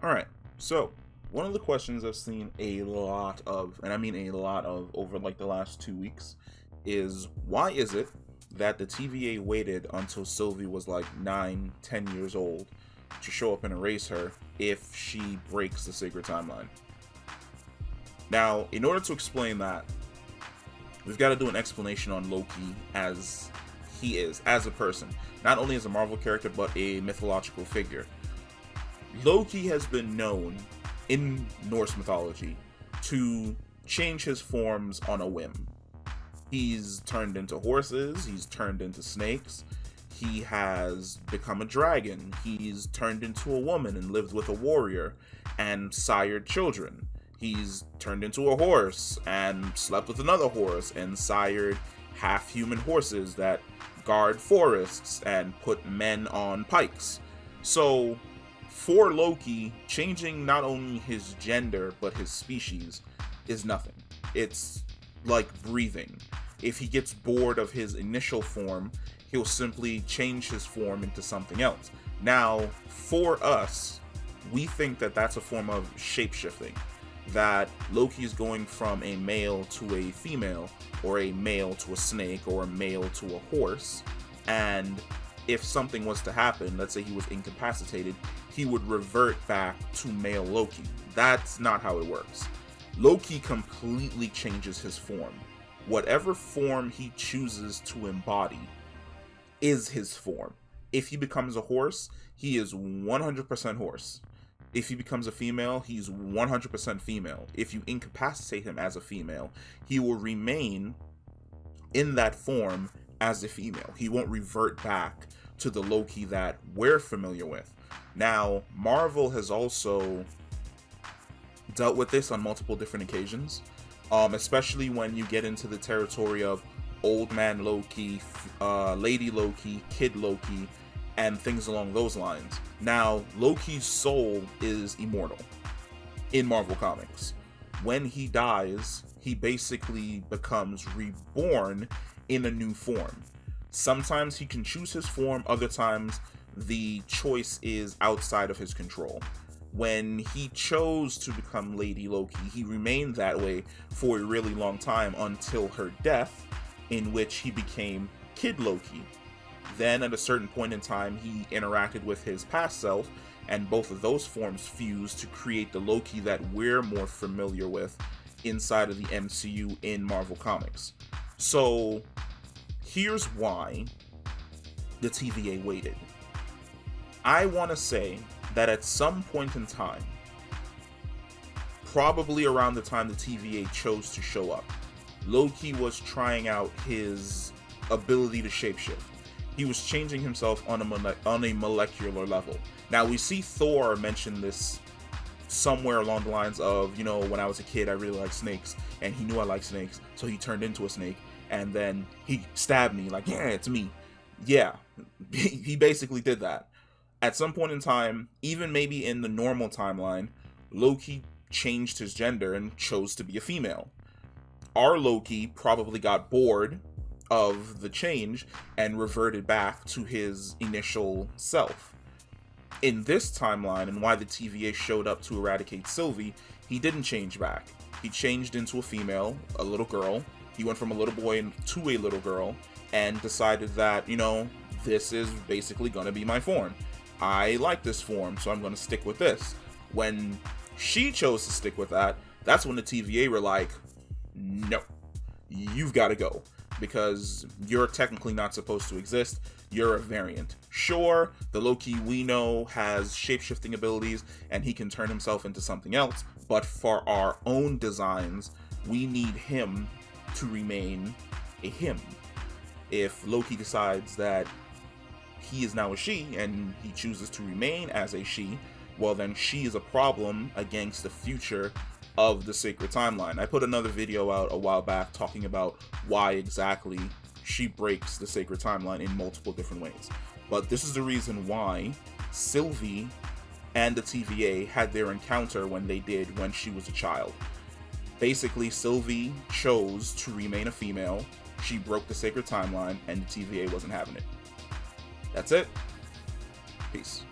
All right. So, one of the questions I've seen a lot of, and I mean a lot of, over like the last 2 weeks, is why is it that the TVA waited until Sylvie was like 9, 10 years old to show up and erase her if she breaks the sacred timeline? Now, in order to explain that, we've got to do an explanation on Loki as he is, as a person, not only as a Marvel character, but a mythological figure. Loki has been known in Norse mythology to change his forms on a whim. He's turned into horses, he's turned into snakes, he has become a dragon, he's turned into a woman and lived with a warrior and sired children. He's turned into a horse and slept with another horse and sired half human horses that guard forests and put men on pikes. So, for Loki, changing not only his gender but his species is nothing. It's like breathing. If he gets bored of his initial form, he'll simply change his form into something else. Now, for us, we think that that's a form of shapeshifting. That Loki is going from a male to a female, or a male to a snake, or a male to a horse, and if something was to happen, let's say he was incapacitated, he would revert back to male Loki. That's not how it works. Loki completely changes his form. Whatever form he chooses to embody is his form. If he becomes a horse, he is 100% horse. If he becomes a female, he's 100% female. If you incapacitate him as a female, he will remain in that form as a female. He won't revert back to the Loki that we're familiar with. Now, Marvel has also dealt with this on multiple different occasions, especially when you get into the territory of old man Loki, lady Loki, kid Loki, and things along those lines. Now, Loki's soul is immortal in Marvel Comics. When he dies, he basically becomes reborn in a new form. Sometimes he can choose his form, other times the choice is outside of his control. When he chose to become Lady Loki, he remained that way for a really long time until her death, in which he became Kid Loki. Then at a certain point in time, he interacted with his past self, and both of those forms fused to create the Loki that we're more familiar with inside of the MCU in Marvel Comics. So here's why the TVA waited. I want to say that at some point in time, probably around the time the TVA chose to show up, Loki was trying out his ability to shapeshift. He was changing himself on a molecular level. Now, we see Thor mention this somewhere along the lines of, when I was a kid, I really liked snakes, and he knew I liked snakes, so he turned into a snake, and then he stabbed me, like, yeah, it's me. Yeah, he basically did that. At some point in time, even maybe in the normal timeline, Loki changed his gender and chose to be a female. Our Loki probably got bored of the change and reverted back to his initial self. In this timeline, and why the TVA showed up to eradicate Sylvie, he didn't change back. He changed into a female, a little girl. He went from a little boy to a little girl and decided that, this is basically going to be my form. I like this form, so I'm going to stick with this. When she chose to stick with that, that's when the TVA were like, no, you've got to go, because you're technically not supposed to exist. You're a variant. Sure, the Loki we know has shapeshifting abilities and he can turn himself into something else, but for our own designs, we need him to remain a him. If Loki decides that he is now a she and he chooses to remain as a she, well, then she is a problem against the future of the sacred timeline. I put another video out a while back talking about why exactly she breaks the sacred timeline in multiple different ways. But this is the reason why Sylvie and the TVA had their encounter when they did when she was a child. Basically, Sylvie chose to remain a female, she broke the sacred timeline, and the TVA wasn't having it. That's it. Peace.